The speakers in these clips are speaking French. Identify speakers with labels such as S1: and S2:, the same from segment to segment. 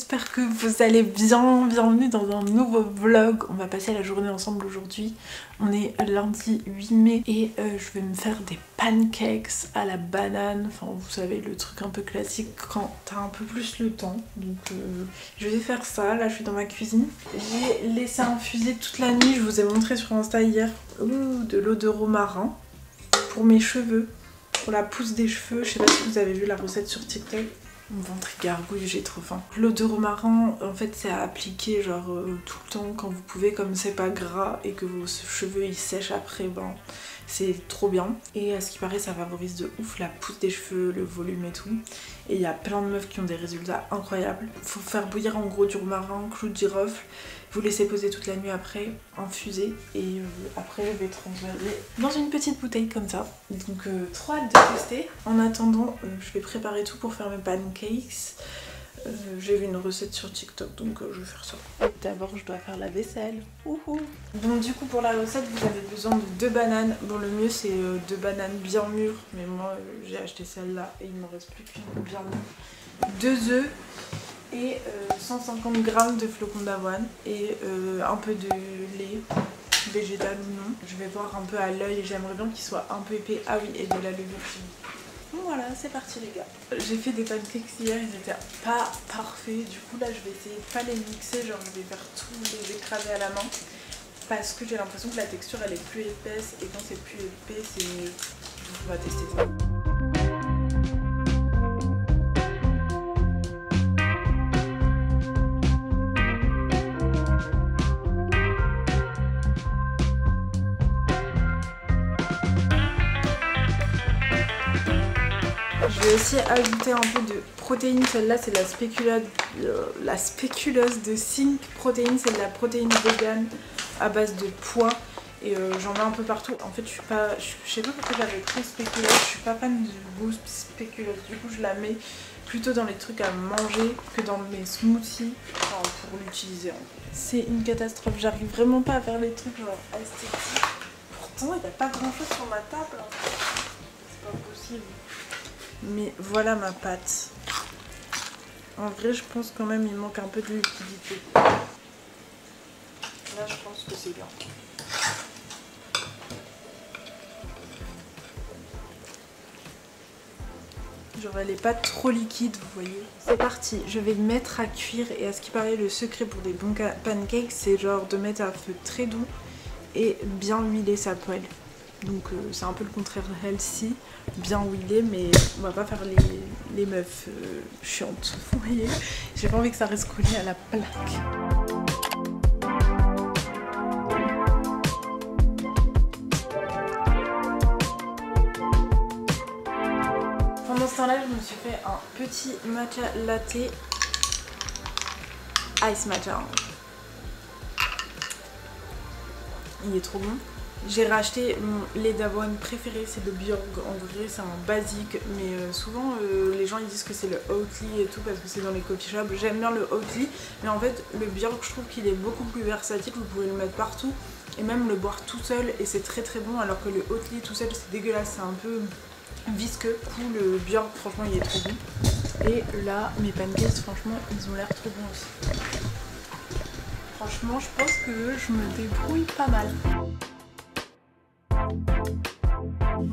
S1: j'espère que vous allez bien. Bienvenue dans un nouveau vlog. On va passer la journée ensemble aujourd'hui. On est lundi 8 mai et je vais me faire des pancakes à la banane. Enfin vous savez, le truc un peu classique quand t'as un peu plus le temps. Donc je vais faire ça. Là je suis dans ma cuisine. J'ai laissé infuser toute la nuit. Je vous ai montré sur Insta hier de l'eau de romarin pour mes cheveux. Pour la pousse des cheveux. Je sais pas si vous avez vu la recette sur TikTok. Mon ventre il gargouille, j'ai trop faim. L'eau de romarin, en fait, c'est à appliquer genre tout le temps quand vous pouvez, comme c'est pas gras et que vos cheveux ils sèchent après, ben c'est trop bien. Et à ce qui paraît, ça favorise de ouf la pousse des cheveux, le volume et tout. Et il y a plein de meufs qui ont des résultats incroyables. Faut faire bouillir en gros du romarin, clou de girofle. Vous laissez poser toute la nuit après, infuser et après je vais transvaser dans une petite bouteille comme ça. Donc trop hâte de tester. En attendant, je vais préparer tout pour faire mes pancakes. J'ai vu une recette sur TikTok donc je vais faire ça. D'abord je dois faire la vaisselle. Donc du coup pour la recette vous avez besoin de 2 bananes. Bon le mieux c'est 2 bananes bien mûres, mais moi j'ai acheté celle-là et il me reste plus qu'une bien mûre. 2 œufs et 150 g de flocons d'avoine et un peu de lait végétal ou non. Je vais voir un peu à l'œil, j'aimerais bien qu'il soit un peu épais. Ah oui, et de la levure chimique. Donc voilà, c'est parti les gars. J'ai fait des pancakes hier, ils étaient pas parfaits. Du coup là je vais essayer de pas les mixer, genre je vais faire tout, les écraser à la main. Parce que j'ai l'impression que la texture elle est plus épaisse et quand c'est plus épais c'est mieux. Donc on va tester ça. Je vais aussi ajouter un peu de protéines. Celle-là c'est la spéculoos de Sync Protein. C'est de la protéine vegan à base de pois. Et j'en mets un peu partout. En fait je sais pas pourquoi j'avais pris spéculoos. Je suis pas fan du goût spéculoos. Du coup je la mets plutôt dans les trucs à manger que dans mes smoothies. Enfin, pour l'utiliser. C'est une catastrophe. J'arrive vraiment pas à faire les trucs genre esthétiques. Pourtant il n'y a pas grand chose sur ma table. C'est pas possible. Mais voilà ma pâte. En vrai je pense quand même il manque un peu de liquidité. Là je pense que c'est bien. Genre elle est pas trop liquide vous voyez. C'est parti, je vais le mettre à cuire et à ce qui paraît le secret pour des bons pancakes c'est genre de mettre à feu très doux et bien huiler sa poêle. Donc c'est un peu le contraire healthy, bien huilé, mais on va pas faire les meufs chiantes, vous voyez. J'ai pas envie que ça reste collé à la plaque. Pendant ce temps-là, je me suis fait un petit matcha latte ice matcha. Il est trop bon. J'ai racheté mon lait d'avoine préféré, c'est le Bjorg. En vrai c'est un basique mais souvent les gens ils disent que c'est le Oatly et tout parce que c'est dans les coffee shops. J'aime bien le Oatly mais en fait le Bjorg je trouve qu'il est beaucoup plus versatile, vous pouvez le mettre partout et même le boire tout seul et c'est très très bon, alors que le Oatly tout seul c'est dégueulasse, c'est un peu visqueux. Du coup le Bjorg franchement il est trop bon. Et là mes pancakes franchement ils ont l'air trop bons aussi. Franchement je pense que je me débrouille pas mal.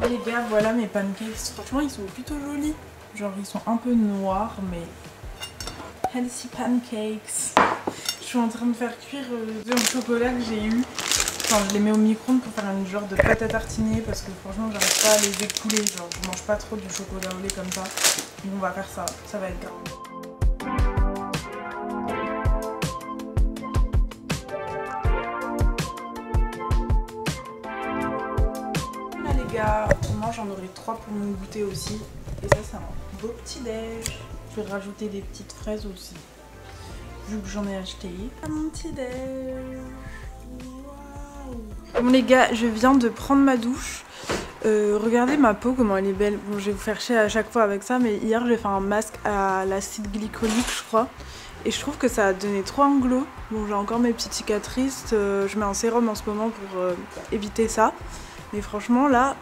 S1: Les gars, voilà mes pancakes. Franchement, ils sont plutôt jolis. Genre, ils sont un peu noirs, mais healthy pancakes. Je suis en train de faire cuire des œufs au chocolat que j'ai eu. Enfin, je les mets au micro-ondes pour faire une genre de pâte à tartiner parce que franchement, j'arrive pas à les écouler. Genre, je mange pas trop du chocolat au lait comme ça. Donc, on va faire ça. Ça va être bien. Moi j'en aurai 3 pour mon goûter aussi. Et ça c'est un beau petit déj. Je vais rajouter des petites fraises aussi, vu que j'en ai acheté. Mon petit déj. Wow. Bon les gars, je viens de prendre ma douche. Regardez ma peau comment elle est belle. Bon je vais vous faire chier à chaque fois avec ça, mais hier j'ai fait un masque à l'acide glycolique je crois. Et je trouve que ça a donné trop un glow. Bon j'ai encore mes petites cicatrices. Je mets un sérum en ce moment pour éviter ça. Mais franchement là,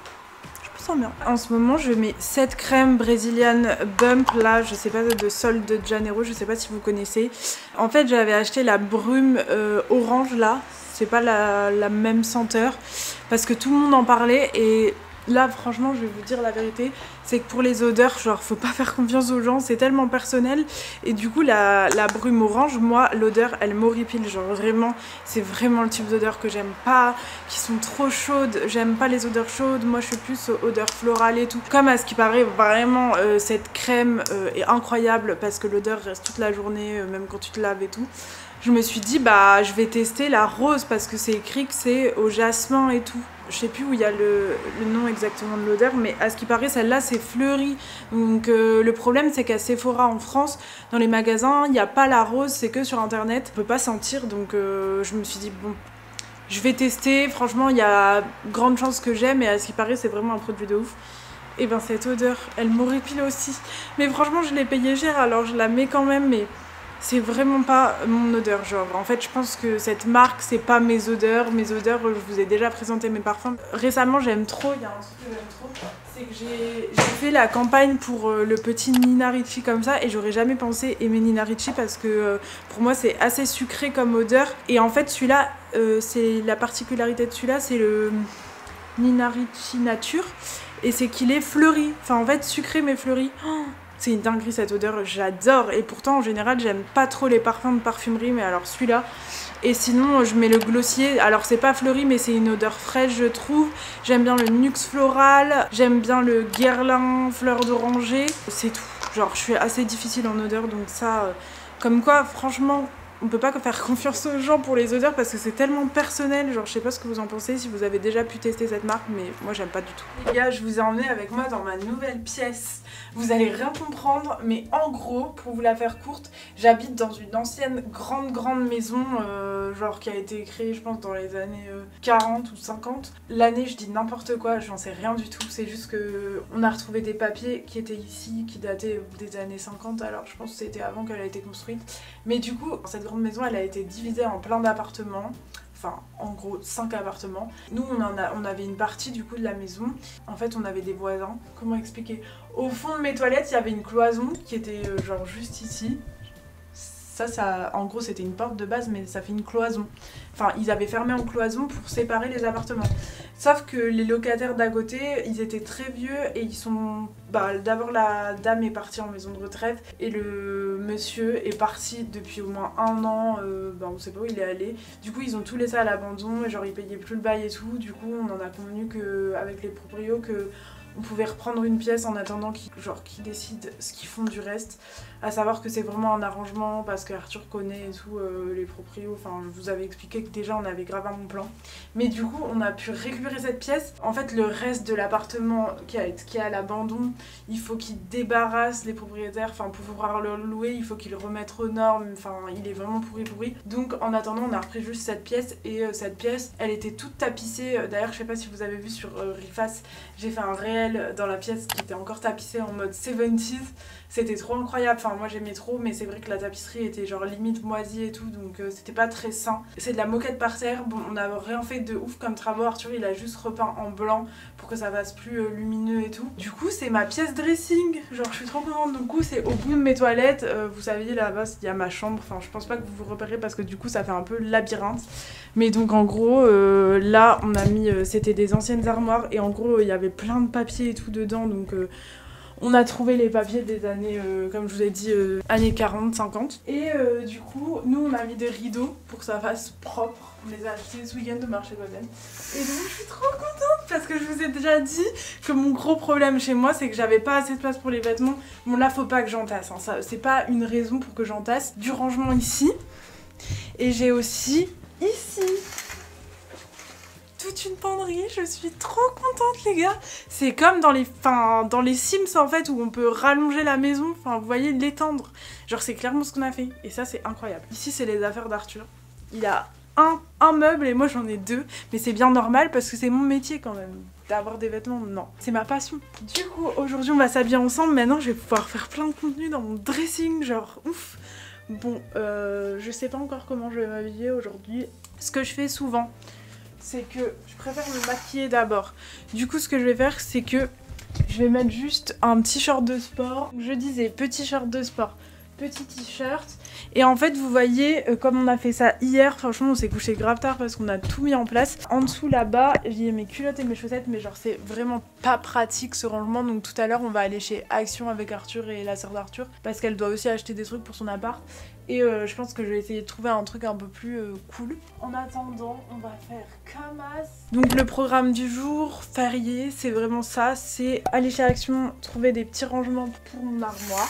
S1: je me sent bien. En ce moment, je mets cette crème brésilienne Bump, là, je sais pas, de Sol de Janeiro, je sais pas si vous connaissez. En fait, j'avais acheté la brume orange, là. C'est pas la même senteur, parce que tout le monde en parlait et là, franchement, je vais vous dire la vérité, c'est que pour les odeurs, genre, faut pas faire confiance aux gens, c'est tellement personnel. Et du coup, la brume orange, moi, l'odeur, elle m'horripile. Genre, vraiment, c'est vraiment le type d'odeur que j'aime pas, qui sont trop chaudes. J'aime pas les odeurs chaudes. Moi, je suis plus odeur florale et tout. Comme à ce qui paraît, vraiment, cette crème est incroyable parce que l'odeur reste toute la journée, même quand tu te laves et tout. Je me suis dit, bah, je vais tester la rose parce que c'est écrit que c'est au jasmin et tout. Je sais plus où il y a le nom exactement de l'odeur, mais à ce qui paraît, celle-là, c'est fleuri. Donc le problème, c'est qu'à Sephora en France, dans les magasins, il n'y a pas la rose, c'est que sur internet. On peut pas sentir, donc je me suis dit, bon, je vais tester. Franchement, il y a grande chance que j'aime, et à ce qui paraît, c'est vraiment un produit de ouf. Et ben cette odeur, elle m'horripile aussi. Mais franchement, je l'ai payée cher, alors je la mets quand même, mais... c'est vraiment pas mon odeur, genre. En fait, je pense que cette marque, c'est pas mes odeurs. Mes odeurs, je vous ai déjà présenté mes parfums. Récemment, j'aime trop, il y a un truc que j'aime trop, c'est que j'ai fait la campagne pour le petit Nina Ricci comme ça, et j'aurais jamais pensé aimer Nina Ricci parce que pour moi, c'est assez sucré comme odeur. Et en fait, celui-là, c'est la particularité de celui-là, c'est le Nina Ricci Nature, et c'est qu'il est fleuri. Enfin, en fait, sucré mais fleuri. Oh, c'est une dinguerie cette odeur, j'adore. Et pourtant en général j'aime pas trop les parfums de parfumerie, mais alors celui-là. Et sinon je mets le glossier, alors c'est pas fleuri mais c'est une odeur fraîche je trouve. J'aime bien le Nuxe Floral, j'aime bien le Guerlain Fleur d'Oranger. C'est tout, genre je suis assez difficile en odeur, donc ça, comme quoi franchement... on peut pas faire confiance aux gens pour les odeurs parce que c'est tellement personnel. Genre je sais pas ce que vous en pensez, si vous avez déjà pu tester cette marque, mais moi j'aime pas du tout. Les gars, je vous ai emmené avec moi dans ma nouvelle pièce. Vous allez rien comprendre, mais en gros, pour vous la faire courte, j'habite dans une ancienne grande maison, genre qui a été créée je pense dans les années 40 ou 50. L'année je dis n'importe quoi, j'en sais rien du tout, c'est juste que on a retrouvé des papiers qui étaient ici, qui dataient des années 50, alors je pense que c'était avant qu'elle a été construite. Mais du coup, cette grande maison, elle a été divisée en plein d'appartements. Enfin, en gros, 5 appartements. Nous, on avait une partie du coup de la maison. En fait, on avait des voisins. Comment expliquer? Au fond de mes toilettes, il y avait une cloison qui était genre juste ici. Ça, en gros, c'était une porte de base, mais ça fait une cloison. Enfin, ils avaient fermé en cloison pour séparer les appartements. Sauf que les locataires d'à côté, ils étaient très vieux et ils sont... Bah, d'abord, la dame est partie en maison de retraite et le monsieur est parti depuis au moins 1 an. Bah, on sait pas où il est allé. Du coup, ils ont tout laissé à l'abandon et genre, ils payaient plus le bail et tout. Du coup, on en a convenu avec les proprios que... on pouvait reprendre une pièce en attendant qu'ils décident ce qu'ils font du reste. À savoir que c'est vraiment un arrangement parce qu'Arthur connaît et tout les proprios. Enfin, je vous avais expliqué que déjà on avait grave un bon plan. Mais du coup, on a pu récupérer cette pièce. En fait, le reste de l'appartement qui est à l'abandon, il faut qu'ils débarrassent les propriétaires. Enfin, pour pouvoir le louer, il faut qu'ils le remettent aux normes. Enfin, il est vraiment pourri. Donc, en attendant, on a repris juste cette pièce. Et cette pièce, elle était toute tapissée. D'ailleurs, je sais pas si vous avez vu sur Riface, j'ai fait un réel dans la pièce qui était encore tapissée en mode 70s. C'était trop incroyable, enfin moi j'aimais trop, mais c'est vrai que la tapisserie était genre limite moisie et tout, donc c'était pas très sain. C'est de la moquette par terre, bon on n'a rien fait de ouf comme travaux, Arthur il a juste repeint en blanc pour que ça fasse plus lumineux et tout. Du coup c'est ma pièce dressing, genre je suis trop contente, du coup c'est au bout de mes toilettes, vous savez là-bas il y a ma chambre, enfin je pense pas que vous vous repérez parce que du coup ça fait un peu labyrinthe. Mais donc en gros là on a mis, c'était des anciennes armoires et en gros il y avait plein de papiers et tout dedans, donc... on a trouvé les papiers des années, comme je vous ai dit, années 40, 50. Et du coup, nous on a mis des rideaux pour que ça fasse propre. On les a achetés ce week-end au marché Golden. Et donc je suis trop contente parce que je vous ai déjà dit que mon gros problème chez moi, c'est que j'avais pas assez de place pour les vêtements. Bon là, faut pas que j'entasse, hein. Ça, c'est pas une raison pour que j'entasse. Du rangement ici. Et j'ai aussi ici toute une penderie, je suis trop contente les gars. C'est comme dans les Sims en fait où on peut rallonger la maison, enfin vous voyez, l'étendre. Genre c'est clairement ce qu'on a fait et ça c'est incroyable. Ici c'est les affaires d'Arthur. Il a un meuble et moi j'en ai 2, mais c'est bien normal parce que c'est mon métier quand même. D'avoir des vêtements, non, c'est ma passion. Du coup aujourd'hui on va s'habiller ensemble, maintenant je vais pouvoir faire plein de contenu dans mon dressing, genre ouf. Bon, je sais pas encore comment je vais m'habiller aujourd'hui. Ce que je fais souvent, c'est que je préfère me maquiller d'abord. Du coup, ce que je vais faire, c'est que je vais mettre juste un petit short de sport. Je disais petit short de sport, petit t-shirt. Et en fait, vous voyez, comme on a fait ça hier, franchement, on s'est couché grave tard parce qu'on a tout mis en place. En dessous, là-bas, j'ai mes culottes et mes chaussettes, mais genre, c'est vraiment pas pratique ce rangement. Donc tout à l'heure, on va aller chez Action avec Arthur et la sœur d'Arthur parce qu'elle doit aussi acheter des trucs pour son appart. Et je pense que je vais essayer de trouver un truc un peu plus cool. En attendant, on va faire Kamas. Donc le programme du jour, férié, c'est vraiment ça. C'est aller chez Action, trouver des petits rangements pour mon armoire.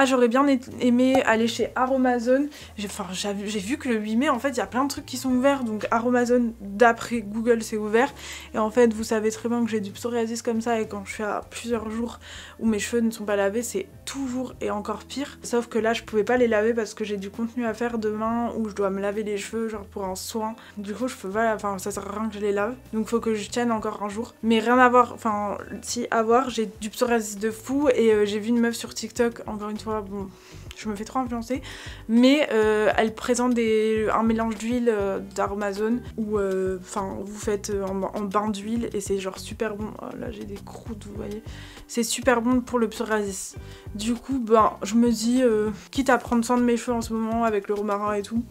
S1: Ah, j'aurais bien aimé aller chez Aromazone. J'ai vu que le 8 mai, en fait, il y a plein de trucs qui sont ouverts. Donc Aromazone, d'après Google, c'est ouvert. Et en fait, vous savez très bien que j'ai du psoriasis comme ça. Et quand je suis à plusieurs jours où mes cheveux ne sont pas lavés, c'est toujours et encore pire. Sauf que là, je pouvais pas les laver parce que j'ai du contenu à faire demain où je dois me laver les cheveux, genre pour un soin. Du coup, je peux pas, enfin, ça sert à rien que je les lave. Donc faut que je tienne encore un jour. Mais rien à voir, enfin, si à voir, j'ai du psoriasis de fou. Et j'ai vu une meuf sur TikTok, encore une fois, bon, je me fais trop influencer, mais elle présente un mélange d'huile d'Aromazone où vous faites en bain d'huile et c'est genre super bon. Oh, là j'ai des croûtes, vous voyez, c'est super bon pour le psoriasis. Du coup je me dis quitte à prendre soin de mes cheveux en ce moment avec le romarin et tout,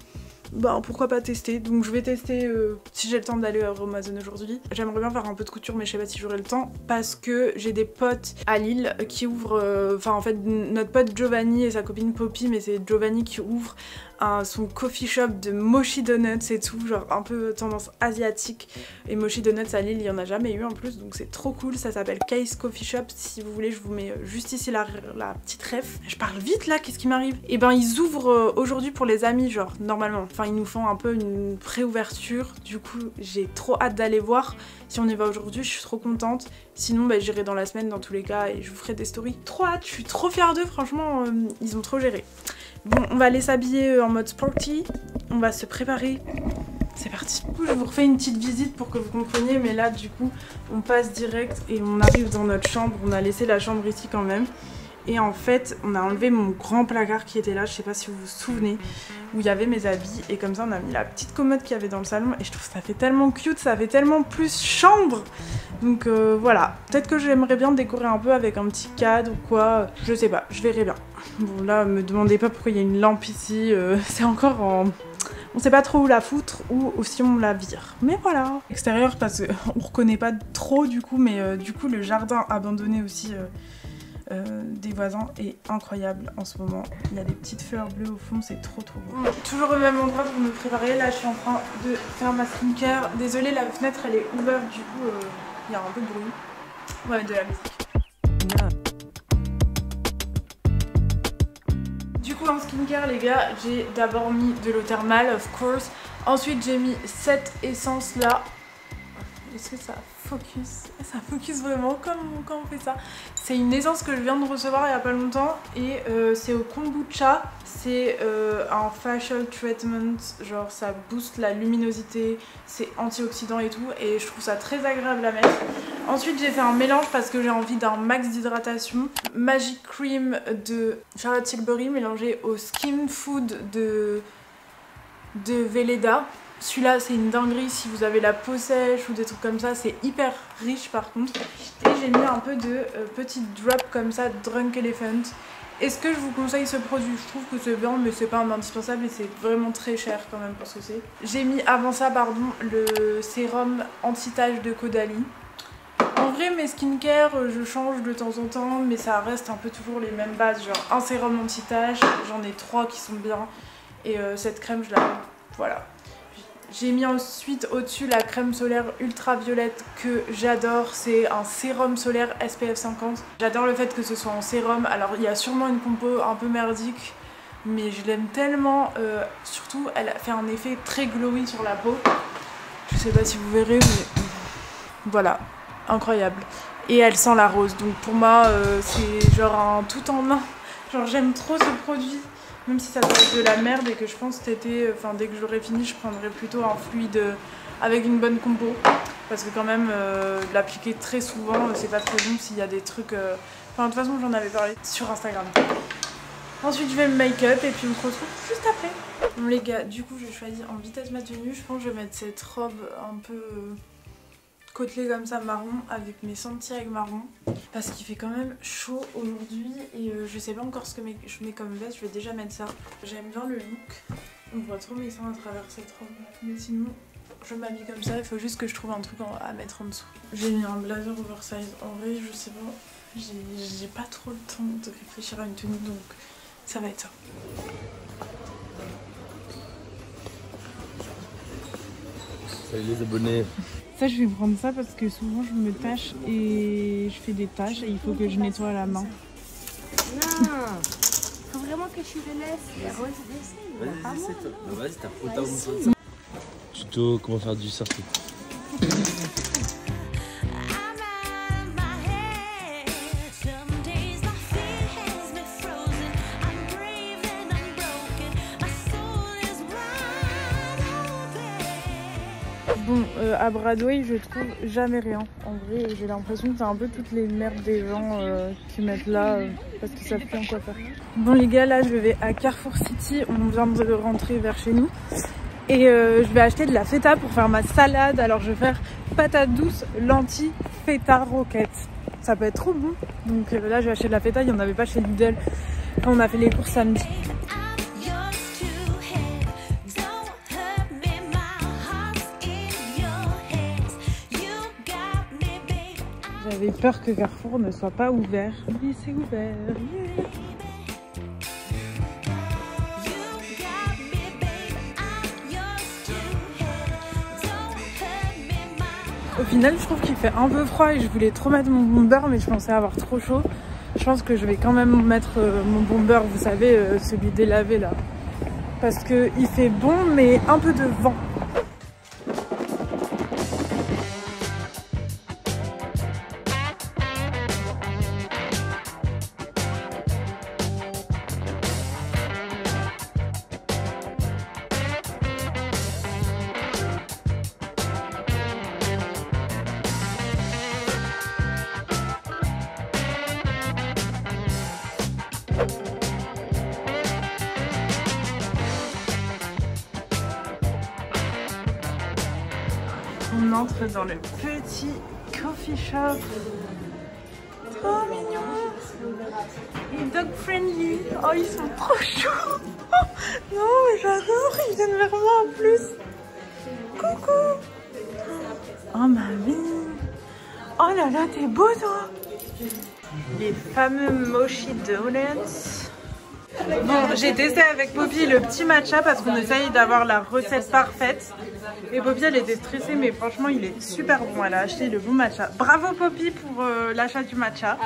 S1: pourquoi pas tester. Donc je vais tester si j'ai le temps d'aller à Amazon aujourd'hui. J'aimerais bien faire un peu de couture mais je sais pas si j'aurai le temps parce que j'ai des potes à Lille qui ouvrent, en fait notre pote Giovanni et sa copine Poppy, mais c'est Giovanni qui ouvre son coffee shop de Mochi Donuts et tout, genre un peu tendance asiatique. Et Mochi Donuts à Lille, il y en a jamais eu en plus, donc c'est trop cool. Ça s'appelle Case Coffee Shop. Si vous voulez, je vous mets juste ici la petite ref. Je parle vite là, qu'est-ce qui m'arrive? Et ils ouvrent aujourd'hui pour les amis, genre normalement. Enfin, ils nous font un peu une pré-ouverture. Du coup, j'ai trop hâte d'aller voir. Si on y va aujourd'hui, je suis trop contente. Sinon, j'irai dans la semaine dans tous les cas et je vous ferai des stories. Trop hâte, je suis trop fière d'eux, franchement, ils ont trop géré. Bon, on va aller s'habiller en mode sporty, on va se préparer, c'est parti. Du coup, je vous refais une petite visite pour que vous compreniez, mais là du coup on passe direct et on arrive dans notre chambre. On a laissé la chambre ici quand même. Et en fait, on a enlevé mon grand placard qui était là, je sais pas si vous vous souvenez, où il y avait mes habits. Et comme ça, on a mis la petite commode qu'il y avait dans le salon. Et je trouve que ça fait tellement cute, ça fait tellement plus chambre. Donc voilà, peut-être que j'aimerais bien décorer un peu avec un petit cadre ou quoi. Je sais pas, je verrai bien. Bon là, me demandez pas pourquoi il y a une lampe ici. C'est encore en... On sait pas trop où la foutre ou si on la vire. Mais voilà. Extérieur parce qu'on reconnaît pas trop du coup. Mais du coup, le jardin abandonné aussi... des voisins est incroyable en ce moment. Il y a des petites fleurs bleues au fond, c'est trop beau. Toujours au même endroit pour me préparer. Là, je suis en train de faire ma skincare. Désolée, la fenêtre elle est ouverte, du coup il y a un peu de bruit. On va mettre de la musique. Du coup, en skincare, les gars, j'ai d'abord mis de l'eau thermale, of course. Ensuite, j'ai mis cette essence là. Est-ce que ça focus? Ça focus vraiment quand on fait ça. C'est une essence que je viens de recevoir il y a pas longtemps et c'est au kombucha. C'est un facial treatment, genre ça booste la luminosité, c'est antioxydant et tout et je trouve ça très agréable à mettre. Ensuite j'ai fait un mélange parce que j'ai envie d'un max d'hydratation. Magic Cream de Charlotte Tilbury mélangé au Skin Food de Veleda. Celui-là c'est une dinguerie si vous avez la peau sèche ou des trucs comme ça, c'est hyper riche par contre. Et j'ai mis un peu de petites drops comme ça, Drunk Elephant. Est-ce que je vous conseille ce produit? Je trouve que c'est bien mais c'est pas un indispensable et c'est vraiment très cher quand même pour ce que c'est. J'ai mis avant ça le sérum anti-tache de Caudalie. En vrai mes skincare je change de temps en temps mais ça reste un peu toujours les mêmes bases, genre un sérum anti-tache, j'en ai 3 qui sont bien et cette crème je la... voilà. J'ai mis ensuite au-dessus la crème solaire ultraviolette que j'adore, c'est un sérum solaire SPF 50. J'adore le fait que ce soit en sérum, alors il y a sûrement une compo un peu merdique, mais je l'aime tellement, surtout elle fait un effet très glowy sur la peau. Je sais pas si vous verrez, mais voilà, incroyable. Et elle sent la rose, donc pour moi c'est genre un tout en un, genre j'aime trop ce produit. Même si ça doit être de la merde et que je pense cet été, dès que j'aurai fini, je prendrai plutôt un fluide avec une bonne compo. Parce que quand même, l'appliquer très souvent, c'est pas très bon s'il y a des trucs... de toute façon, j'en avais parlé sur Instagram. Ensuite, je vais me make-up et puis on se retrouve juste après. Bon les gars, du coup j'ai choisi en vitesse ma tenue. Je pense que je vais mettre cette robe un peu côtelée comme ça marron avec mes sentiers marron. Parce qu'il fait quand même chaud aujourd'hui et je sais pas encore ce que je mets comme veste. Je vais déjà mettre ça. J'aime bien le look. On voit trop mes seins à travers cette robe. Mais sinon je m'habille comme ça. Il faut juste que je trouve un truc à mettre en dessous. J'ai mis un blazer oversize. En vrai je sais pas. J'ai pas trop le temps de réfléchir à une tenue donc ça va être ça.
S2: Salut les abonnés.
S3: Ça, je vais prendre ça parce que souvent je me tâche et je fais des tâches et il faut que je nettoie la main.
S4: Non, faut vraiment que tu le laisses.
S2: Vas-y, c'est toi. Bah, vas-y, t'as trop tard de ça. Tuto comment faire du surf.
S3: Bon, à Broadway, je trouve jamais rien. En vrai, j'ai l'impression que c'est un peu toutes les merdes des gens qui mettent là parce qu'ils savent plus en quoi faire. Bon les gars, là je vais à Carrefour City. On vient de rentrer vers chez nous. Et je vais acheter de la feta pour faire ma salade. Alors je vais faire patates douces, lentilles, feta, roquette. Ça peut être trop bon. Donc là je vais acheter de la feta, il n'y en avait pas chez Lidl quand on a fait les courses samedi. J'avais peur que Carrefour ne soit pas ouvert. Mais c'est ouvert. Yeah. Au final, je trouve qu'il fait un peu froid et je voulais trop mettre mon bomber, mais je pensais avoir trop chaud. Je pense que je vais quand même mettre mon bomber, vous savez, celui délavé là. Parce qu'il fait bon, mais un peu de vent. On entre dans le petit coffee shop. Trop mignon. Et dog friendly. Oh, ils sont trop chauds. Oh, non, mais j'adore. Ils viennent vers moi en plus. Coucou. Oh, ma vie. Oh là là, t'es beau, toi. Les fameux mochi donuts. Bon, j'ai testé avec Poppy le petit matcha parce qu'on essaye d'avoir la recette parfaite. Et Poppy, elle était stressée, mais franchement, il est super bon. Elle a acheté le bon matcha. Bravo Poppy pour l'achat du matcha.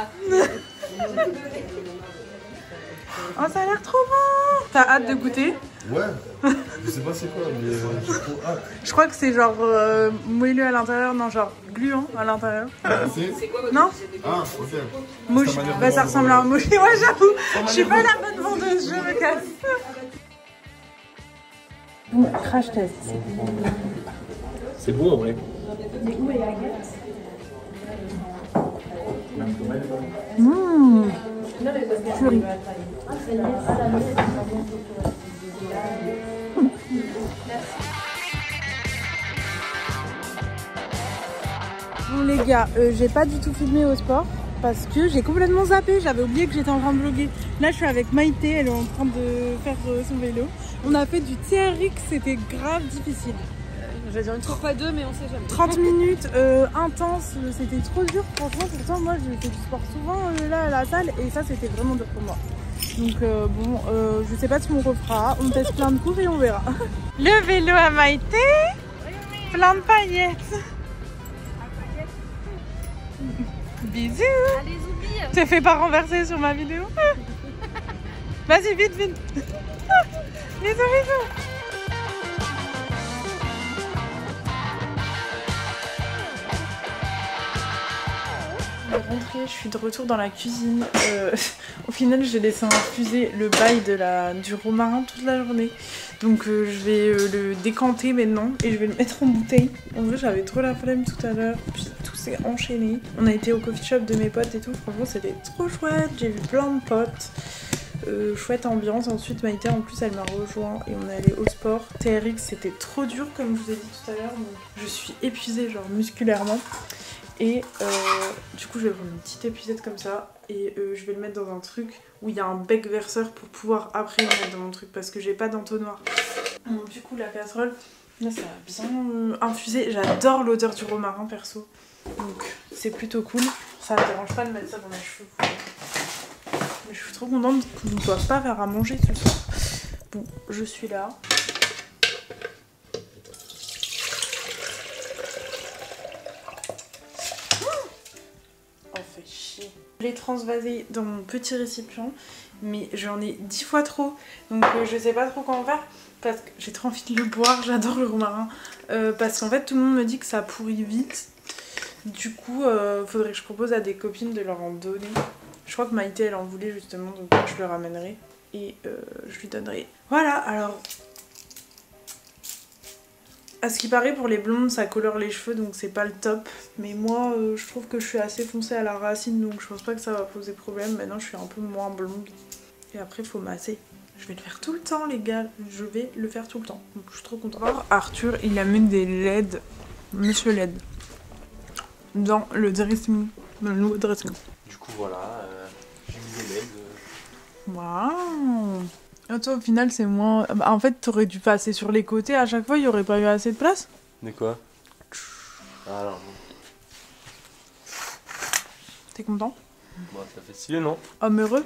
S3: Oh, ça a l'air trop bon. T'as hâte de goûter?
S5: Ouais, je sais pas c'est quoi, mais j'ai trop hâte.
S3: Je crois que c'est genre moelleux à l'intérieur, non, genre gluant à l'intérieur. Non?
S5: Ah, ok.
S3: Mochi, bah ça ressemble à un mochi, ouais j'avoue. Je suis pas la bonne vendeuse, je me casse. Bon, crash test.
S2: C'est bon en vrai.
S3: Mmh. Curry. Bon les gars, j'ai pas du tout filmé au sport parce que j'ai complètement zappé, j'avais oublié que j'étais en train de vlogger. Là je suis avec Maïté, elle est en train de faire son vélo. On a fait du TRX, c'était grave difficile. J'allais dire une fois 2 mais on sait jamais. 30 minutes intense, c'était trop dur franchement. Pourtant moi je fais du sport souvent là à la salle et ça c'était vraiment dur pour moi. Donc bon, je sais pas si on refera, on teste plein de cours et on verra. Le vélo à Maïté, plein de paillettes. Bisous.
S4: Allez, oublie.
S3: Te fais pas renverser sur ma vidéo. Vas-y, vite, vite. Bisous, bisous. On est rentré, je suis de retour dans la cuisine. Au final, j'ai laissé infuser le bail du romarin toute la journée. Donc je vais le décanter maintenant et je vais le mettre en bouteille. En vrai, j'avais trop la flemme tout à l'heure. Puis tout s'est enchaîné. On a été au coffee shop de mes potes et tout. Franchement, c'était trop chouette. J'ai vu plein de potes.
S1: chouette ambiance. Ensuite Maïté en plus elle m'a rejoint et on est allé au sport. TRX c'était trop dur comme je vous ai dit tout à l'heure, donc je suis épuisée genre musculairement. Et du coup je vais prendre une petite épuisette comme ça et je vais le mettre dans un truc où il y a un bec verseur pour pouvoir après le mettre dans mon truc parce que j'ai pas d'entonnoir. Donc du coup la casserole, là ça va bien infuser. J'adore l'odeur du romarin perso, donc c'est plutôt cool. Ça me dérange pas de mettre ça dans mes cheveux. Mais je suis trop contente qu'on ne doive pas faire à manger ce soir. Bon, je suis là. Fait chier. Je l'ai transvasé dans mon petit récipient, mais j'en ai 10 fois trop, donc je sais pas trop comment faire parce que j'ai trop envie de le boire. J'adore le romarin parce qu'en fait tout le monde me dit que ça pourrit vite. Du coup faudrait que je propose à des copines de leur en donner. Je crois que Maïté elle en voulait justement, donc je le ramènerai et je lui donnerai. Voilà, alors à ce qui paraît pour les blondes ça colore les cheveux donc c'est pas le top, mais moi je trouve que je suis assez foncée à la racine donc je pense pas que ça va poser problème. Maintenant je suis un peu moins blonde et après faut masser. Je vais le faire tout le temps les gars, je vais le faire tout le temps, donc je suis trop contente. Alors, Arthur il a mis des LED, Monsieur LED, dans le dressing, dans le nouveau dressing.
S2: Du coup voilà, j'ai mis des LED.
S1: Waouh. Et toi au final c'est moins... En fait t'aurais dû passer sur les côtés à chaque fois, il y aurait pas eu assez de place.
S2: De quoi? Ah non.
S1: T'es content?
S2: Bon, ça fait stylé non?
S1: Homme heureux?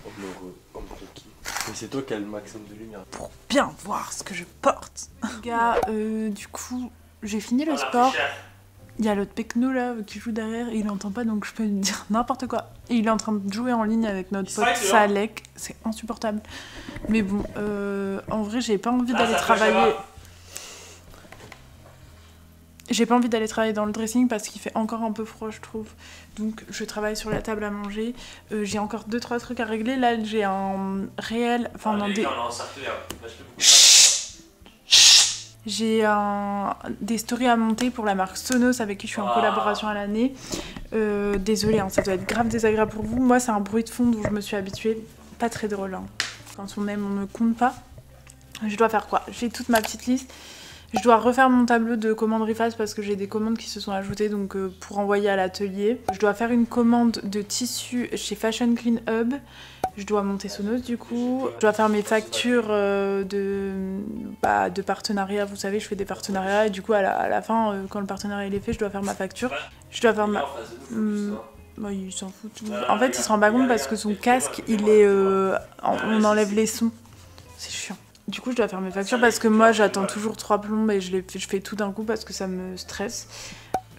S2: Homme heureux, homme conquis. Mais c'est toi qui as le maximum de lumière.
S1: Pour bien voir ce que je porte. Les gars, du coup j'ai fini le sport. Il y a l'autre Pecno là qui joue derrière et il entend pas donc je peux lui dire n'importe quoi. Et il est en train de jouer en ligne avec notre pote Salek, c'est insupportable. Mais bon, en vrai j'ai pas envie d'aller travailler. J'ai pas envie d'aller travailler dans le dressing parce qu'il fait encore un peu froid je trouve. Donc je travaille sur la table à manger. J'ai encore 2-3 trucs à régler. Là j'ai un réel... Enfin non, des... J'ai des stories à monter pour la marque Sonos avec qui je suis en collaboration à l'année. Désolée, hein, ça doit être grave désagréable pour vous. Moi, c'est un bruit de fond dont je me suis habituée. Pas très drôle. Hein. Quand on aime, on ne compte pas. Je dois faire quoi? J'ai toute ma petite liste. Je dois refaire mon tableau de commandes Riface parce que j'ai des commandes qui se sont ajoutées donc pour envoyer à l'atelier. Je dois faire une commande de tissu chez Fashion Clean Hub. Je dois monter Sonos du coup. Je dois faire mes factures de partenariat. Vous savez, je fais des partenariats et du coup à la fin, quand le partenariat il est fait, je dois faire ma facture. Je dois faire ma... Bah, il s'en fout. En fait, il se rend pas compte parce que son casque, il est... on enlève les sons. C'est chiant. Du coup, je dois faire mes factures parce que moi, j'attends toujours 3 plombes et je fais tout d'un coup parce que ça me stresse.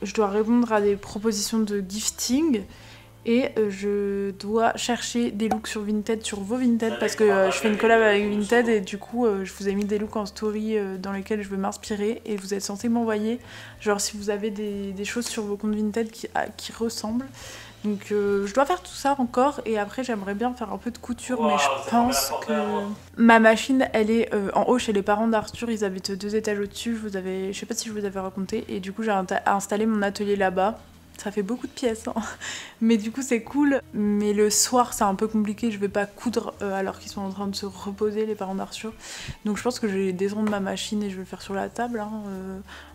S1: Je dois répondre à des propositions de gifting et je dois chercher des looks sur Vinted, sur vos Vinted parce que je fais une collab avec Vinted et du coup, je vous ai mis des looks en story dans lesquels je veux m'inspirer et vous êtes censé m'envoyer, genre si vous avez des choses sur vos comptes Vinted qui ressemblent. Donc je dois faire tout ça encore et après j'aimerais bien faire un peu de couture mais je pense que... Ma machine elle est en haut chez les parents d'Arthur, ils habitent 2 étages au-dessus, je sais pas si je vous avais raconté et du coup j'ai installé mon atelier là-bas. Ça fait beaucoup de pièces hein. Mais du coup c'est cool, mais le soir c'est un peu compliqué, je vais pas coudre alors qu'ils sont en train de se reposer les parents d'Arthur. Donc je pense que je vais descendre ma machine et je vais le faire sur la table hein.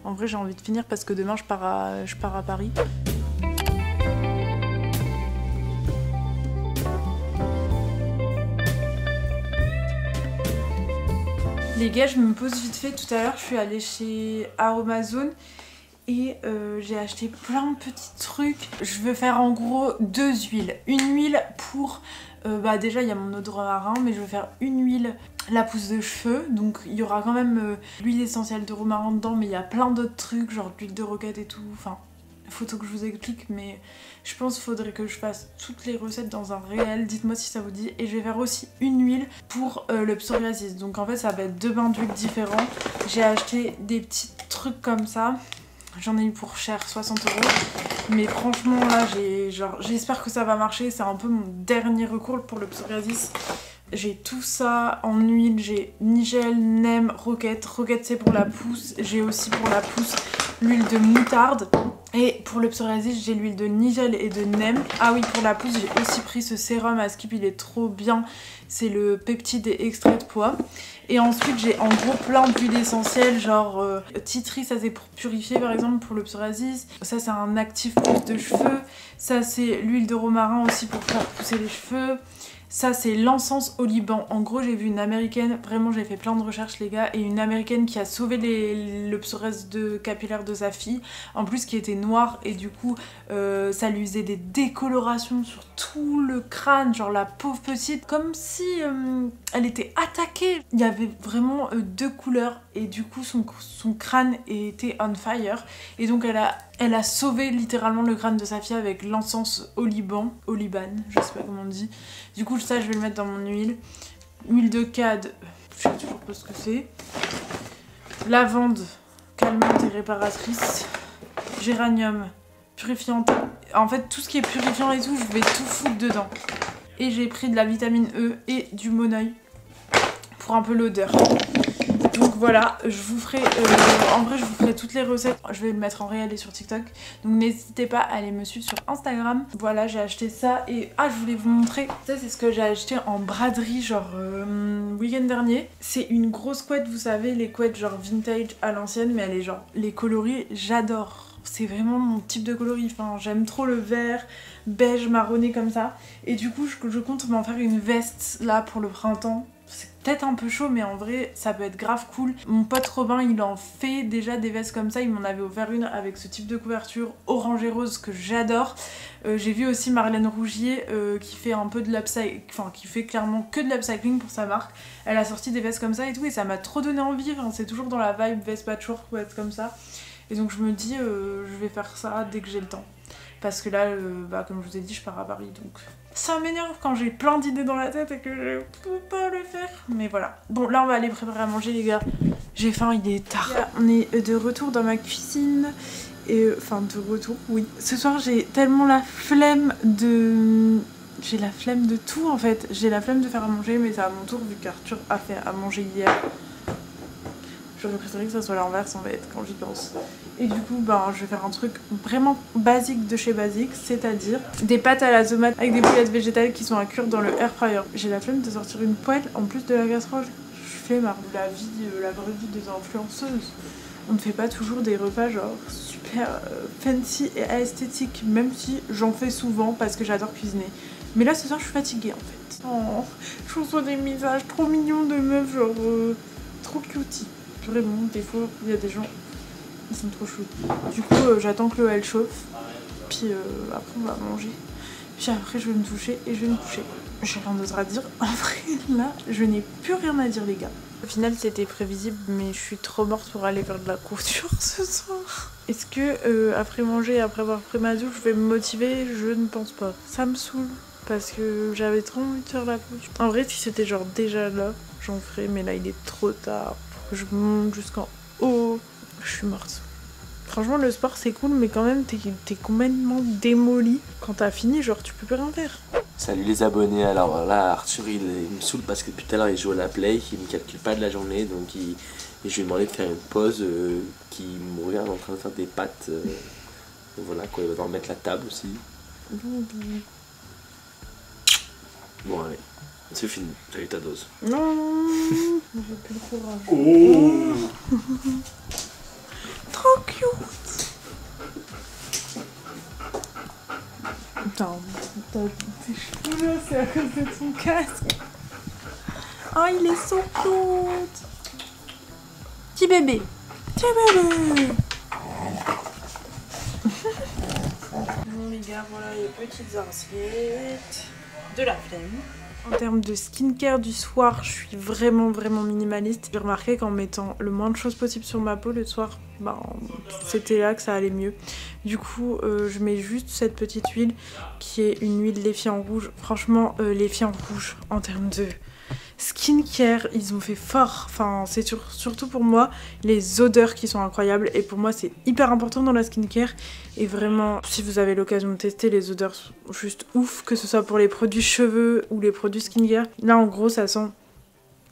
S1: En vrai j'ai envie de finir parce que demain je pars à Paris. Les gars, je me pose vite fait. Tout à l'heure, je suis allée chez Aromazone et j'ai acheté plein de petits trucs. Je veux faire en gros 2 huiles. Une huile pour... déjà, il y a mon eau de romarin, mais je veux faire une huile, la pousse de cheveux. Donc, il y aura quand même l'huile essentielle de romarin dedans, mais il y a plein d'autres trucs, genre l'huile de roquette et tout. Enfin, faut que je vous explique, mais je pense qu'il faudrait que je fasse toutes les recettes dans un réel. Dites-moi si ça vous dit. Et je vais faire aussi une huile pour le psoriasis. Donc en fait ça va être 2 bains d'huile différents. J'ai acheté des petits trucs comme ça. J'en ai eu pour cher, 60 €. Mais franchement là j'espère que ça va marcher. C'est un peu mon dernier recours pour le psoriasis. J'ai tout ça en huile, j'ai nigel, neem, roquette. Roquette c'est pour la pousse, j'ai aussi pour la pousse l'huile de moutarde. Et pour le psoriasis, j'ai l'huile de nigel et de neem. Ah oui, pour la pousse, j'ai aussi pris ce sérum à Skip, il est trop bien. C'est le peptide et extrait de pois. Et ensuite, j'ai en gros plein d'huiles essentielles, genre tea tree, ça c'est pour purifier par exemple pour le psoriasis. Ça c'est un actif pousse de cheveux. Ça c'est l'huile de romarin aussi pour faire pousser les cheveux. Ça c'est l'encens au Liban. En gros j'ai vu une américaine, vraiment j'ai fait plein de recherches les gars, et une américaine qui a sauvé le psoriasis capillaire de sa fille, en plus qui était noire, et du coup ça lui faisait des décolorations sur tout le crâne, genre la pauvre petite, comme si elle était attaquée. Il y avait vraiment deux couleurs, et du coup son crâne était on fire, et donc elle a sauvé littéralement le crâne de sa fille avec l'encens au Liban, je sais pas comment on dit. Du coup ça je vais le mettre dans mon huile. Huile de cade, je sais toujours pas ce que c'est. Lavande, calmante et réparatrice. Géranium, purifiante. En fait tout ce qui est purifiant et tout, je vais tout foutre dedans. Et j'ai pris de la vitamine E et du monoeil pour un peu l'odeur. Donc voilà, je vous ferai, en vrai je vous ferai toutes les recettes, je vais le mettre en réel et sur TikTok, donc n'hésitez pas à aller me suivre sur Instagram. Voilà, j'ai acheté ça, et je voulais vous montrer, ça c'est ce que j'ai acheté en braderie genre week-end dernier. C'est une grosse couette, vous savez, les couettes genre vintage à l'ancienne, mais elle est genre, les coloris, j'adore. C'est vraiment mon type de coloris, enfin j'aime trop le vert, beige, marronné comme ça. Et du coup je compte m'en faire une veste là pour le printemps. C'est peut-être un peu chaud, mais en vrai ça peut être grave cool. Mon pote Robin il en fait déjà des vestes comme ça, il m'en avait offert une avec ce type de couverture orange et rose que j'adore. J'ai vu aussi Marlène Rougier qui fait un peu de l'upcycling, enfin qui fait clairement que de l'upcycling pour sa marque. Elle a sorti des vestes comme ça et tout, et ça m'a trop donné envie, enfin, c'est toujours dans la vibe veste patchwork ou être comme ça. Et donc je me dis je vais faire ça dès que j'ai le temps. Parce que là, comme je vous ai dit, je pars à Paris, donc ça m'énerve quand j'ai plein d'idées dans la tête et que je peux pas le faire. Mais voilà. Bon, là on va aller préparer à manger les gars. J'ai faim, il est tard. Là, on est de retour dans ma cuisine. Et enfin de retour, oui. Ce soir j'ai tellement la flemme de... J'ai la flemme de tout en fait. J'ai la flemme de faire à manger, mais c'est à mon tour vu qu'Arthur a fait à manger hier. J'aurais préféré que ça soit l'inverse en fait quand j'y pense. Et du coup je vais faire un truc vraiment basique de chez basique, c'est-à-dire des pâtes à la tomate avec des boulettes végétales qui sont à cuire dans le air fryer. J'ai la flemme de sortir une poêle en plus de la casserole. Je suis flemmard. La vraie vie des influenceuses. On ne fait pas toujours des repas genre super fancy et esthétiques, même si j'en fais souvent parce que j'adore cuisiner. Mais là ce soir je suis fatiguée en fait. Oh, je reçois des messages trop mignons de meufs genre trop cutie. Vraiment, des fois, il y a des gens, ils sont trop chauds. Du coup, j'attends que l'eau elle chauffe. Puis après, on va manger. Puis après, je vais me toucher et je vais me coucher. J'ai rien d'autre à dire. En vrai, là, je n'ai plus rien à dire, les gars. Au final, c'était prévisible, mais je suis trop morte pour aller faire de la couture ce soir. Est-ce que après manger et après avoir pris ma douche, je vais me motiver? Je ne pense pas. Ça me saoule. Parce que j'avais trop envie de faire la couture. En vrai, si c'était genre déjà là, j'en ferais, mais là, il est trop tard. Je monte jusqu'en haut, je suis morte. Franchement le sport c'est cool, mais quand même t'es complètement démoli. Quand t'as fini, genre tu peux plus rien faire.
S2: Salut les abonnés, alors là Arthur il me saoule parce que depuis tout à l'heure il joue à la play, il me calcule pas de la journée, donc et je lui ai demandé de faire une pause, qui me regarde en train de faire des pâtes, voilà quoi, il va devoir mettre la table aussi. Bon allez. C'est fini, t'as eu ta dose.
S1: Non, j'ai plus le courage.
S2: Oh
S1: trop cute. Attends, tes cheveux là, c'est à cause de ton casque. Oh, il est so cute. Petit bébé. Petit bébé. Bon les gars, voilà les petites assiettes. De la flemme. En termes de skincare du soir, je suis vraiment minimaliste. J'ai remarqué qu'en mettant le moins de choses possible sur ma peau le soir, c'était là que ça allait mieux. Du coup, je mets juste cette petite huile qui est une huile Léfiant rouge. Franchement, Léfiant rouge en termes de skincare, ils ont fait fort. Enfin, c'est surtout pour moi les odeurs qui sont incroyables, et pour moi c'est hyper important dans la skincare. Et vraiment, si vous avez l'occasion de tester, les odeurs sont juste ouf, que ce soit pour les produits cheveux ou les produits skincare. Là en gros ça sent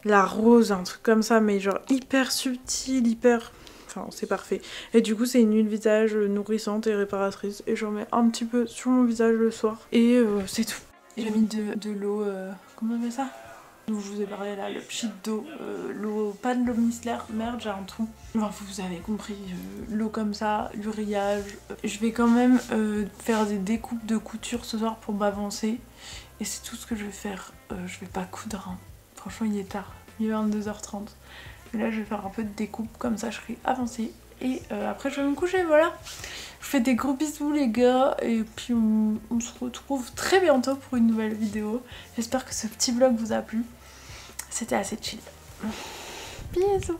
S1: la rose, un truc comme ça, mais genre hyper subtil, hyper...
S3: enfin c'est parfait. Et du coup c'est une huile visage nourrissante et réparatrice et j'en mets un petit peu sur mon visage le soir et c'est tout. J'ai mis de l'eau, comment on appelle ça? Donc je vous ai parlé là, le pchit d'eau, l'eau, pas de l'eau micellaire, merde j'ai un trou. Enfin vous avez compris, l'eau comme ça, l'urillage. Je vais quand même faire des découpes de couture ce soir pour m'avancer. Et c'est tout ce que je vais faire, je vais pas coudre, hein. Franchement il est tard, il est 22h30. Mais là je vais faire un peu de découpe, comme ça je serai avancée. Et après je vais me coucher, voilà. Je vous fais des gros bisous les gars et puis on se retrouve très bientôt pour une nouvelle vidéo. J'espère que ce petit vlog vous a plu. C'était assez chill. Bisous.